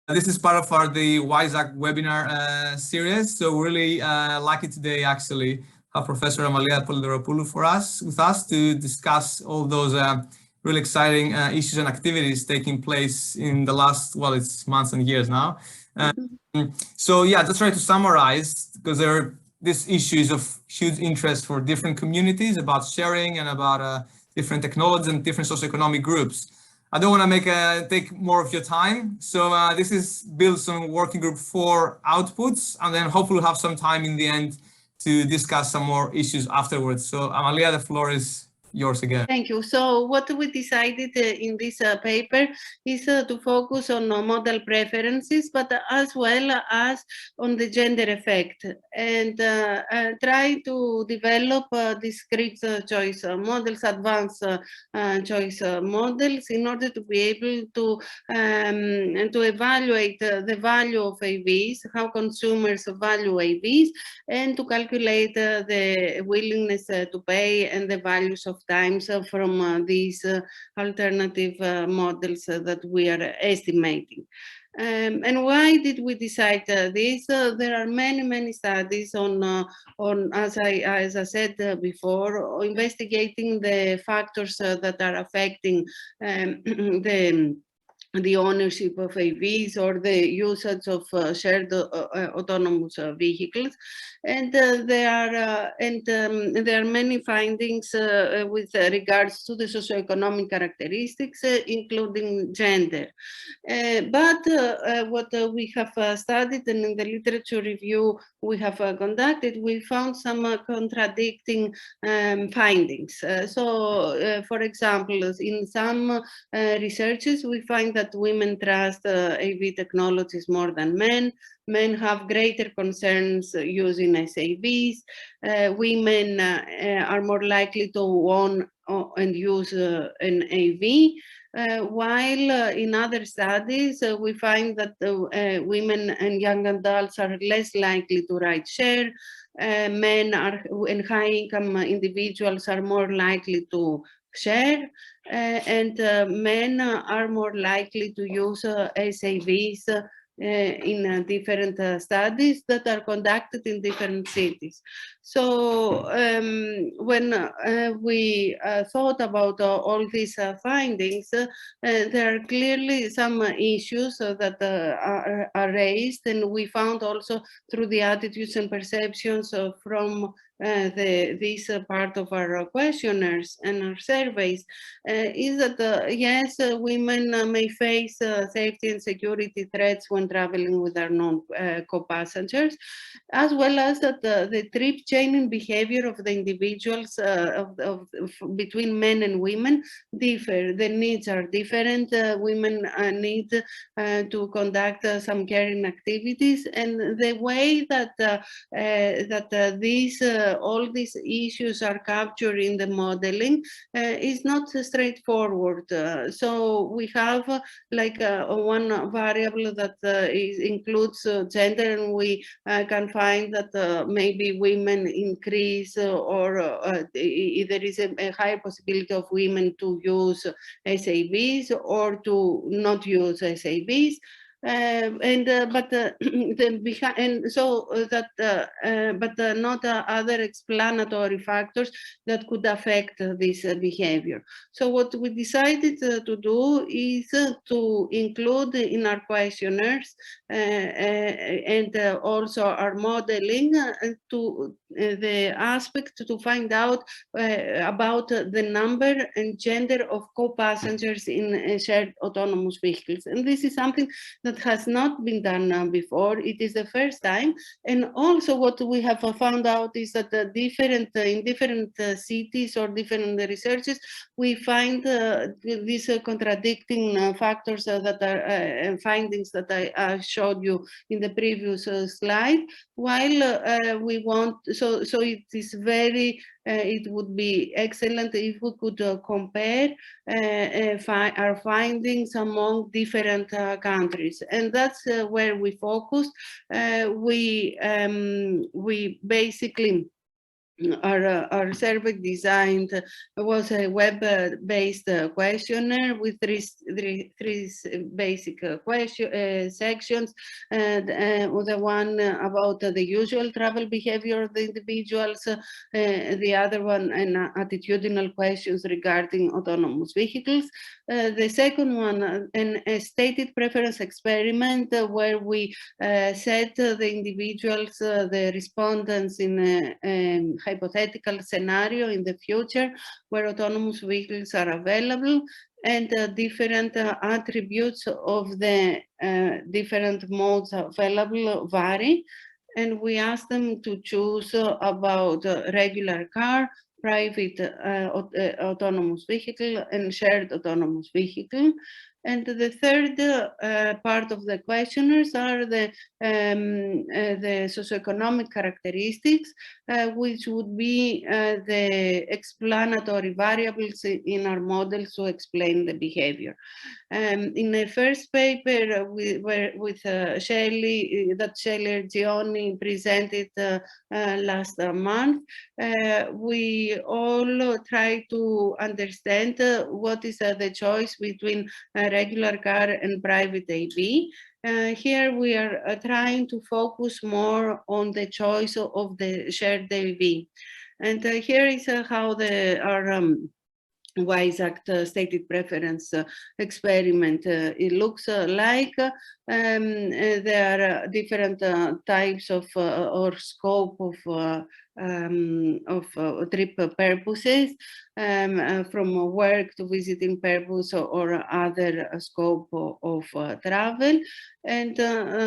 This is part of the WISAC webinar series. So we're really lucky today, actually, have Professor Amalia Polydoropoulou with us to discuss all those really exciting issues and activities taking place in the last, well, it's months and years now. So yeah, just try to summarize, because there are these issues of huge interest for different communities about sharing and about different technologies and different socioeconomic groups. I don't want to take more of your time. So this is built on working group 4 outputs, and then hopefully we'll have some time in the end to discuss some more issues afterwards. So Amalia, the floor is yours again. Thank you. So what we decided in this paper is to focus on model preferences, but as well as on the gender effect, and try to develop discrete choice models, advanced choice models, in order to be able to evaluate the value of AVs, how consumers value AVs, and to calculate the willingness to pay and the values of times from these alternative models that we are estimating. And why did we decide this? There are many studies on as I said before, investigating the factors that are affecting the ownership of AVs or the usage of shared autonomous vehicles, and there are many findings with regards to the socioeconomic characteristics, including gender. But what we have studied, and in the literature review we have conducted, we found some contradicting findings. For example, in some researches, we find that women trust AV technologies more than men. Men have greater concerns using SAVs. Women are more likely to own and use an AV. While in other studies, we find that women and young adults are less likely to ride share. Men and high-income individuals are more likely to share, and men are more likely to use SAVs in different studies that are conducted in different cities. So when we thought about all these findings, there are clearly some issues that are raised, and we found also through the attitudes and perceptions from this part of our questionnaires and our surveys, is that yes, women may face safety and security threats when traveling with their co-passengers, as well as that the trip chaining behavior of the individuals between men and women differ. The needs are different. Women need to conduct some caring activities, and the way that these all these issues are captured in the modeling is not straightforward. So we have like one variable that includes gender, and we can find that maybe women increase or there is a higher possibility of women to use SAVs or to not use SAVs. But not other explanatory factors that could affect this behavior. So what we decided to do is to include in our questionnaires and also our modeling to the aspect to find out about the number and gender of co-passengers in shared autonomous vehicles. And this is something that has not been done before. It is the first time. And also what we have found out is that in different cities or different researches, we find these contradicting factors that are findings that I showed you in the previous slide. While we want, so it is very, it would be excellent if we could compare our findings among different countries, and that's where we focused. We basically our survey designed was a web-based questionnaire with three basic sections. The one about the usual travel behavior of the individuals, the other one an attitudinal questions regarding autonomous vehicles. The second one, a stated preference experiment where we set the individuals, the respondents in a hypothetical scenario in the future where autonomous vehicles are available, and different attributes of the different modes available vary. And we ask them to choose about regular car, private autonomous vehicle, and shared autonomous vehicle. And the third part of the questionnaires are the socioeconomic characteristics, which would be the explanatory variables in our models to explain the behavior. In the first paper with Shelley, that Shelley Gioni presented last month, we all try to understand what is the choice between a regular car and private AV. Here we are trying to focus more on the choice of the shared AV. And here is how our WISE-ACT stated preference experiment it looks like. There are different types of or scope of trip purposes, from work to visiting purpose or other scope of travel. And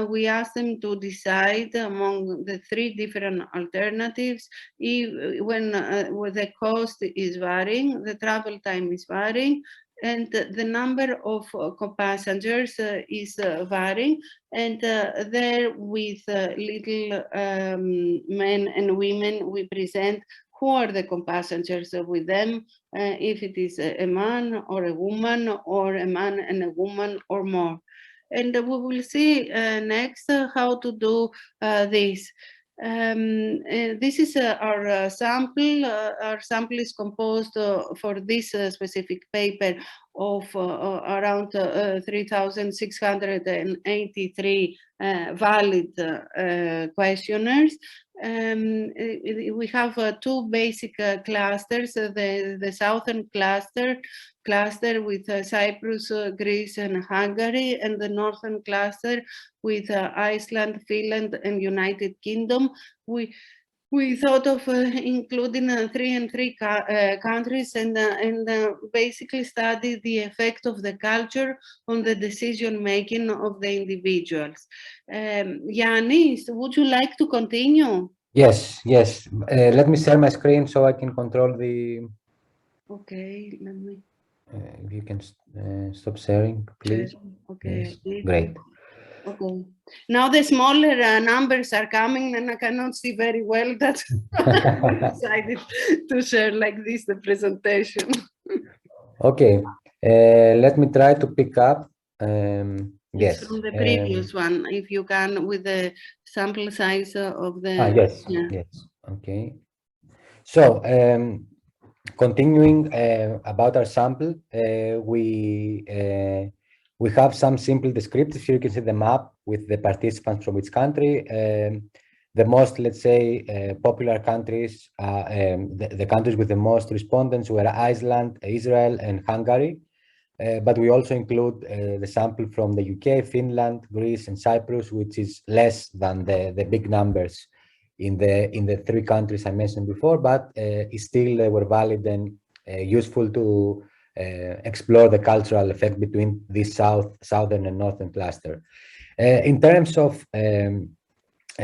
we asked them to decide among the three different alternatives when the cost is varying, the travel time is varying, and the number of passengers is varying. And there with little men and women, we present who are the co-passengers with them, if it is a man or a woman, or a man and a woman or more. And we will see next how to do this. This is our sample. Our sample is composed for this specific paper of around 3,683 valid questionnaires. We have two basic clusters, the southern cluster with Cyprus, Greece, and Hungary, and the northern cluster with Iceland, Finland, and United Kingdom. We thought of including three countries and basically study the effect of the culture on the decision making of the individuals. Ioannis, would you like to continue? Yes. Let me share my screen so I can control the. Okay, let me. If you can stop sharing, please. Okay. Yes. Great. Okay. Now the smaller numbers are coming, and I cannot see very well that I decided to share like this the presentation. Okay. Let me try to pick up. It's from the previous one, if you can, with the sample size of the. Yes. Okay. So continuing about our sample, we have some simple descriptors. Here you can see the map with the participants from each country. The most, let's say, popular countries, the countries with the most respondents were Iceland, Israel, and Hungary. But we also include the sample from the UK, Finland, Greece, and Cyprus, which is less than the big numbers in the three countries I mentioned before, but still were valid and useful to explore the cultural effect between this southern and northern cluster. In terms of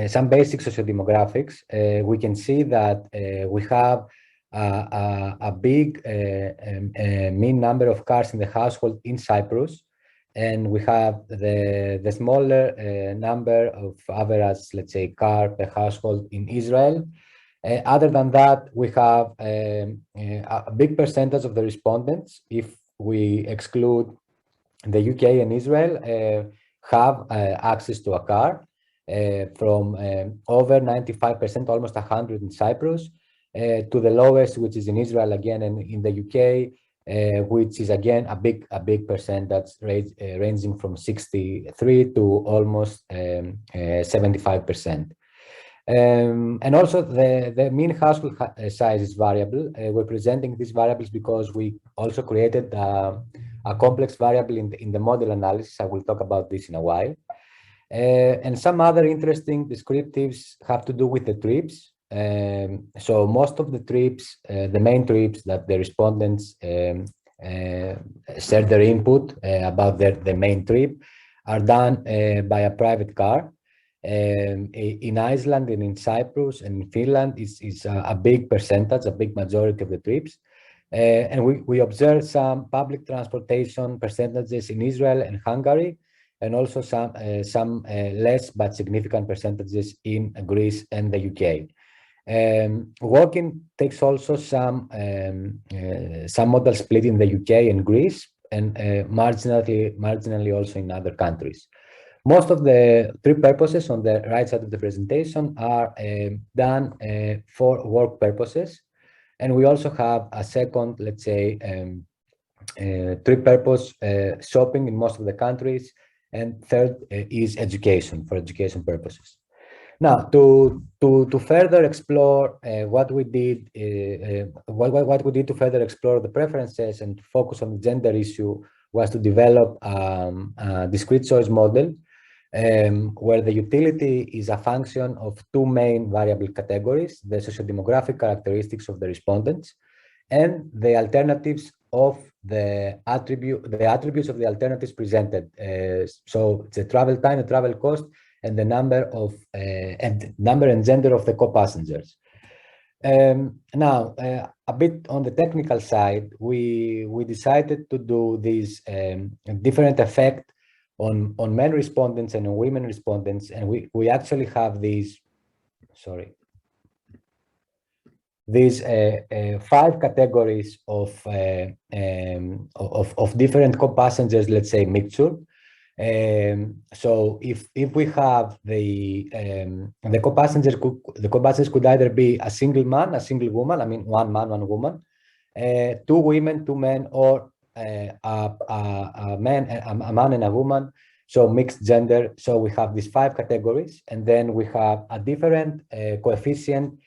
some basic sociodemographics, we can see that we have a big mean number of cars in the household in Cyprus, and we have the smaller number of average, let's say, car per household in Israel. Other than that, we have a big percentage of the respondents, if we exclude the UK and Israel, have access to a car, from over 95%, almost 100 in Cyprus, to the lowest, which is in Israel again, and in the UK, which is again a big percentage, ranging from 63 to almost 75%. And also the mean household size is variable. We're presenting these variables because we also created a complex variable in the model analysis. I will talk about this in a while. And some other interesting descriptives have to do with the trips. So most of the trips, the main trips that the respondents share their input about their main trip are done by a private car. In Iceland and in Cyprus and in Finland is a big percentage, a big majority of the trips. And we observe some public transportation percentages in Israel and Hungary, and also some less but significant percentages in Greece and the UK. Walking takes also some modal split in the UK and Greece, and marginally also in other countries. Most of the trip purposes on the right side of the presentation are done for work purposes. And we also have a second, let's say, trip purpose, shopping in most of the countries. And third is education, for education purposes. Now, to further explore what we did to further explore the preferences and to focus on the gender issue was to develop a discrete choice model where the utility is a function of two main variable categories: the sociodemographic characteristics of the respondents and the alternatives of the attributes of the alternatives presented. So it's the travel time, the travel cost, and the number and gender of the co-passengers. Now, a bit on the technical side, we decided to do this different effect on men respondents and on women respondents, and we actually have these 5 categories of different co-passengers, let's say mixture. So if we have the co-passengers could either be a single man, a single woman, I mean one man, one woman, 2 women, 2 men, or a man and a woman, so mixed gender. So we have these 5 categories, and then we have a different coefficient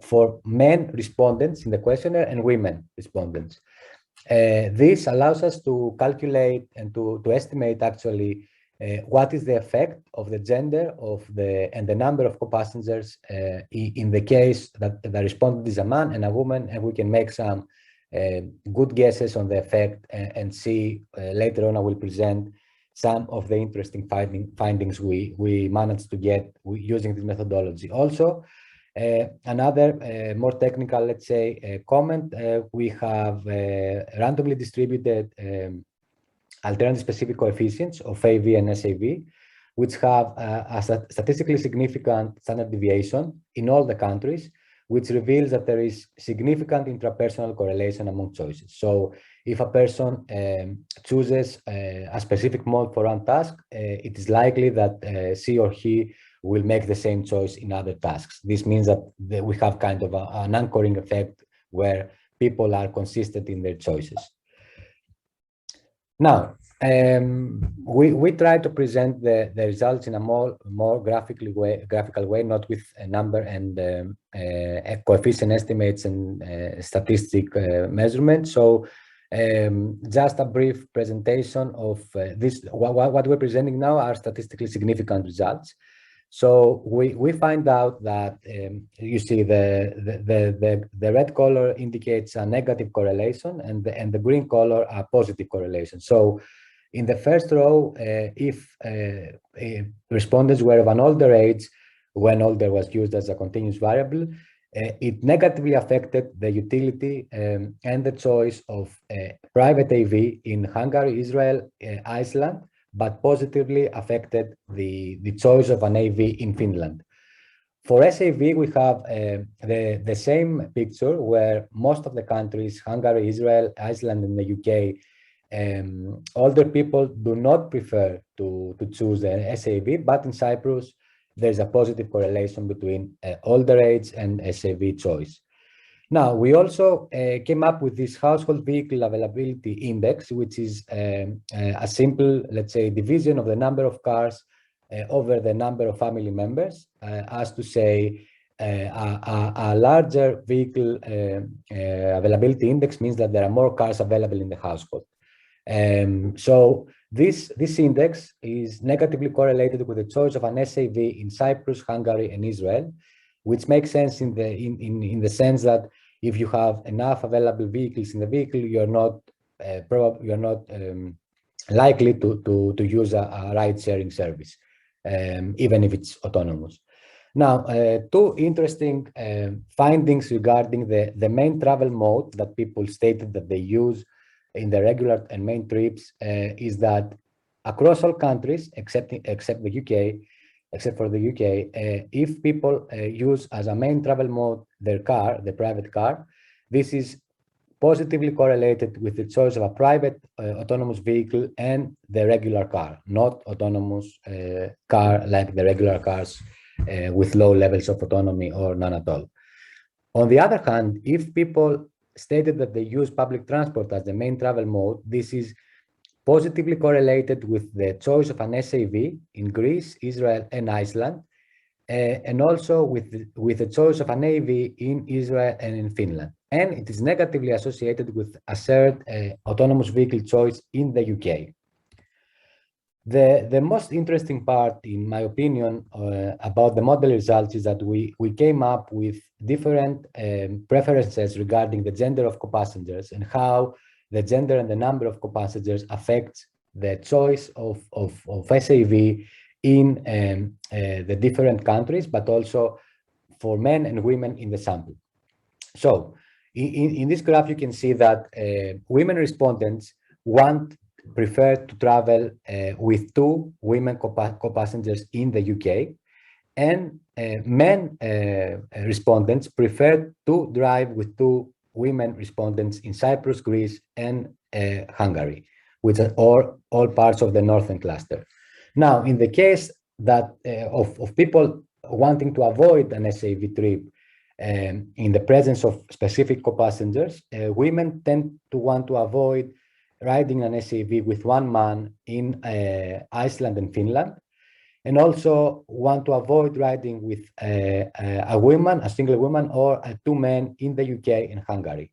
for men respondents in the questionnaire and women respondents. This allows us to calculate and to estimate actually what is the effect of the gender and the number of co-passengers in the case that the respondent is a man and a woman, and we can make some good guesses on the effect and see later on. I will present some of the interesting findings we managed to get using this methodology. Also, another more technical, let's say, comment, we have randomly distributed alternative specific coefficients of AV and SAV, which have a statistically significant standard deviation in all the countries, which reveals that there is significant intrapersonal correlation among choices. So if a person chooses a specific mode for one task, it is likely that she or he will make the same choice in other tasks. This means that we have kind of an anchoring effect where people are consistent in their choices. Now, we try to present the results in a more graphical way, not with a number and coefficient estimates and statistic measurements. So just a brief presentation of this. What we're presenting now are statistically significant results. So we find out that you see the red color indicates a negative correlation, and the green color a positive correlation. So in the first row, if respondents were of an older age when older was used as a continuous variable, it negatively affected the utility and the choice of private AV in Hungary, Israel, Iceland, but positively affected the choice of an AV in Finland. For SAV, we have the same picture where most of the countries, Hungary, Israel, Iceland, and the UK, older people do not prefer to choose the SAV, but in Cyprus, there's a positive correlation between older age and SAV choice. Now, we also came up with this household vehicle availability index, which is a simple, let's say, division of the number of cars over the number of family members, as to say, a larger vehicle availability index means that there are more cars available in the household. So this index is negatively correlated with the choice of an SAV in Cyprus, Hungary, and Israel, which makes sense in the sense that if you have enough available vehicles in the vehicle, you're not likely to use a ride-sharing service, even if it's autonomous. Now, two interesting findings regarding the main travel mode that people stated that they use in the regular and main trips is that across all countries, except the UK, except for the UK, if people use as a main travel mode their car, the private car, this is positively correlated with the choice of a private autonomous vehicle and the regular car, not autonomous car like the regular cars with low levels of autonomy or none at all. On the other hand, if people stated that they use public transport as the main travel mode, this is positively correlated with the choice of an SAV in Greece, Israel, and Iceland, and also with the choice of an AV in Israel and in Finland. And it is negatively associated with a shared autonomous vehicle choice in the UK. The most interesting part, in my opinion, about the model results is that we came up with different preferences regarding the gender of co-passengers and how the gender and the number of co-passengers affects the choice of SAV in the different countries, but also for men and women in the sample. So in this graph, you can see that women respondents prefer to travel with 2 women co-passengers in the UK, and men respondents prefer to drive with 2 women respondents in Cyprus, Greece, and Hungary, which are all parts of the northern cluster. Now, in the case that of people wanting to avoid an SAV trip in the presence of specific co-passengers, women tend to want to avoid riding an SAV with 1 man in Iceland and Finland, and also want to avoid riding with a single woman, or 2 men in the UK and Hungary.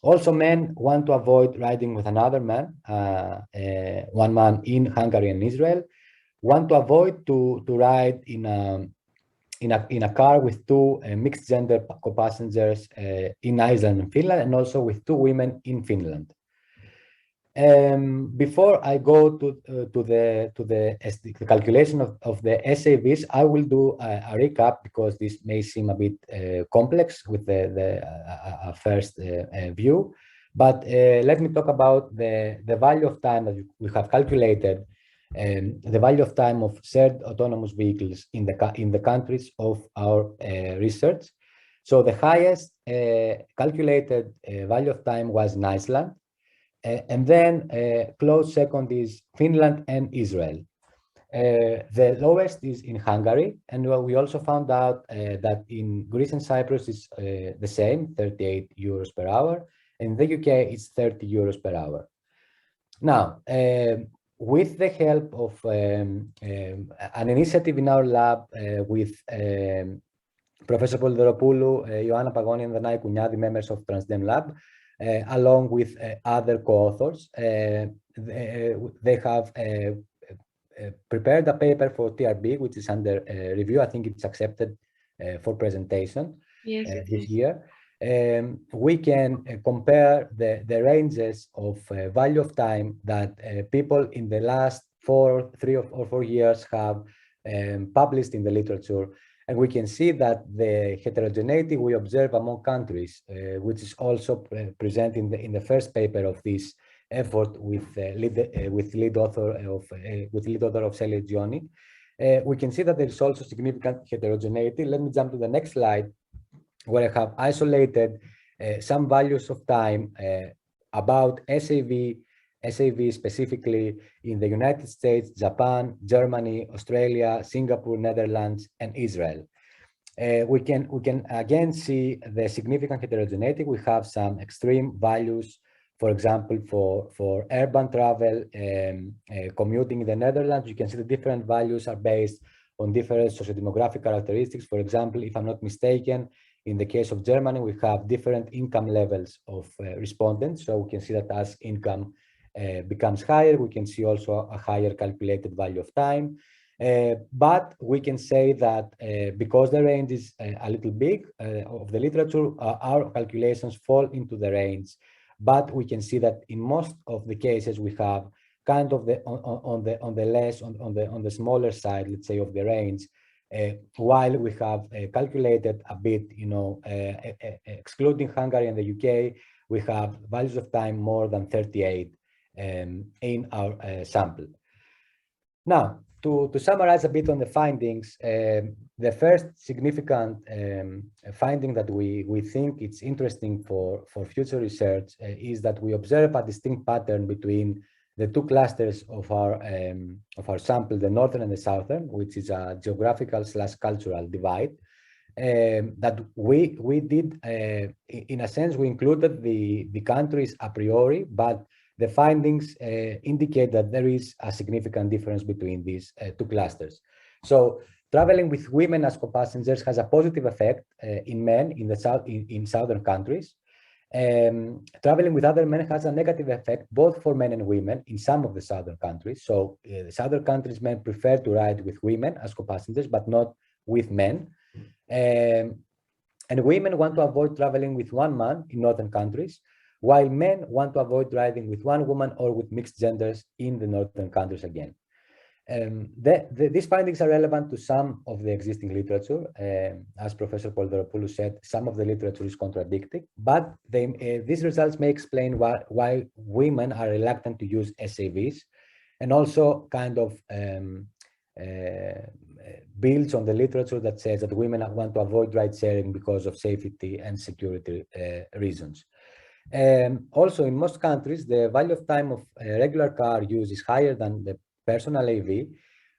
Also, men want to avoid riding with another man, 1 man in Hungary and Israel, want to avoid to ride in a car with 2 mixed gender co-passengers in Iceland and Finland, and also with 2 women in Finland. Before I go to the calculation of the SAVs, I will do a recap, because this may seem a bit complex with the first view. But let me talk about the value of time that we have calculated, the value of time of shared autonomous vehicles in the countries of our research. So the highest calculated value of time was in Iceland. And then close second is Finland and Israel. The lowest is in Hungary, and we also found out that in Greece and Cyprus it's the same, 38 euros per hour. In the UK, it's 30 euros per hour. Now, with the help of an initiative in our lab with Professor Polydoropoulou, Ioanna Pagoni, and Danai Kouniadi, members of Transdem Lab, along with other co-authors, they have prepared a paper for TRB, which is under review. I think it's accepted for presentation this year. We can compare the ranges of value of time that people in the last 3 or 4 years have published in the literature. And we can see that the heterogeneity we observe among countries, which is also present in the first paper of this effort with lead author of Celia Gioni, we can see that there is also significant heterogeneity. Let me jump to the next slide, where I have isolated some values of time about SAV specifically in the United States, Japan, Germany, Australia, Singapore, Netherlands, and Israel. we can again see the significant heterogeneity. We have some extreme values, for example, for urban travel, commuting in the Netherlands. You can see the different values are based on different socio-demographic characteristics. For example, if I'm not mistaken, in the case of Germany, we have different income levels of respondents. So we can see that as income becomes higher, we can see also a higher calculated value of time. But we can say that because the range is a little big of the literature, our calculations fall into the range. But we can see that in most of the cases we have kind of on the smaller side, let's say, of the range, while we have calculated a bit, excluding Hungary and the UK, we have values of time more than 38 in our sample. Now, to summarize a bit on the findings, the first significant finding that we think it's interesting for future research is that we observe a distinct pattern between the two clusters of our sample, the northern and the southern, which is a geographical/cultural divide. That we did, in a sense, we included the countries a priori, but the findings indicate that there is a significant difference between these two clusters. So traveling with women as co-passengers has a positive effect in men in the south, in southern countries. Traveling with other men has a negative effect both for men and women in some of the southern countries. So the southern countries, men prefer to ride with women as co-passengers, but not with men. And women want to avoid traveling with one man in northern countries, while men want to avoid riding with one woman or with mixed genders in the northern countries again. These findings are relevant to some of the existing literature. As Professor Polydoropoulou said, some of the literature is contradicting, but these results may explain why women are reluctant to use SAVs, and also kind of builds on the literature that says that women want to avoid ride sharing because of safety and security reasons. Also, in most countries, the value of time of regular car use is higher than the personal AV,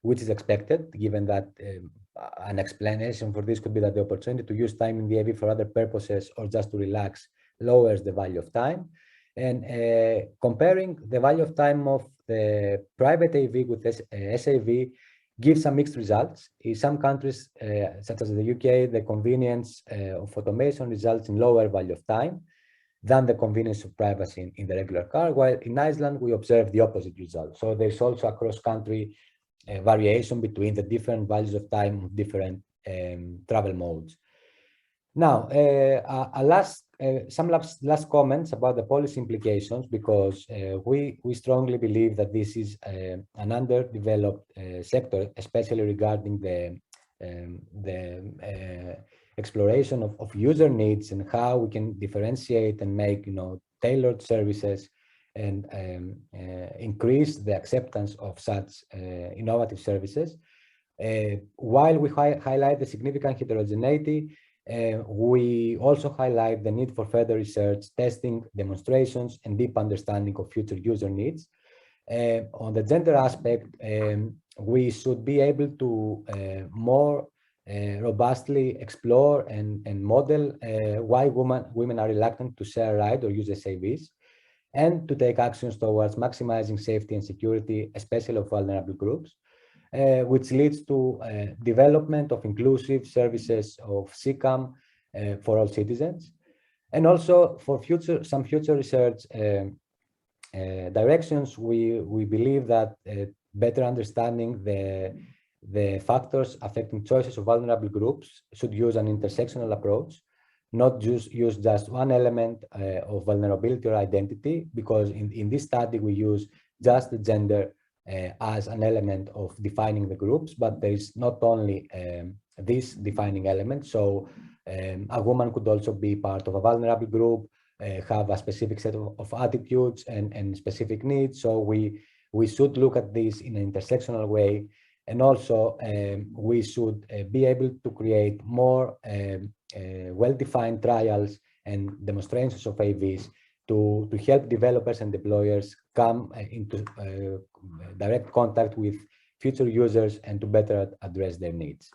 which is expected, given that an explanation for this could be that the opportunity to use time in the AV for other purposes or just to relax lowers the value of time. And comparing the value of time of the private AV with SAV gives some mixed results. In some countries, such as the UK, the convenience of automation results in lower value of time than the convenience of privacy in the regular car, while in Iceland, we observe the opposite result. So there's also a cross-country variation between the different values of time of different travel modes. Now, some last comments about the policy implications, because we strongly believe that this is an underdeveloped sector, especially regarding the exploration of user needs and how we can differentiate and make tailored services and increase the acceptance of such innovative services. While we highlight the significant heterogeneity, we also highlight the need for further research, testing, demonstrations, and deep understanding of future user needs. On the gender aspect, we should be able to more robustly explore and model why women are reluctant to share a ride or use SAVs, and to take actions towards maximizing safety and security, especially of vulnerable groups, which leads to development of inclusive services of CCAM for all citizens, and also for some future research directions. We believe that better understanding the factors affecting choices of vulnerable groups should use an intersectional approach, not use just one element of vulnerability or identity, because in this study we use just the gender as an element of defining the groups, but there is not only this defining element. So a woman could also be part of a vulnerable group, have a specific set of attitudes and specific needs. So we should look at this in an intersectional way. And also we should be able to create more well-defined trials and demonstrations of AVs to help developers and deployers come into direct contact with future users and to better address their needs.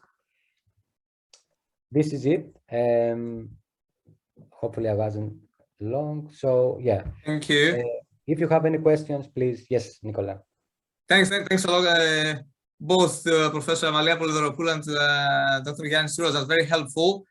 this is it. Hopefully I wasn't long. So yeah. Thank you. If you have any questions, please. Yes, Nicola. Thanks a lot, both Professor Amalia Polydoropoulou and Dr. Ioannis Tsouros. That's very helpful.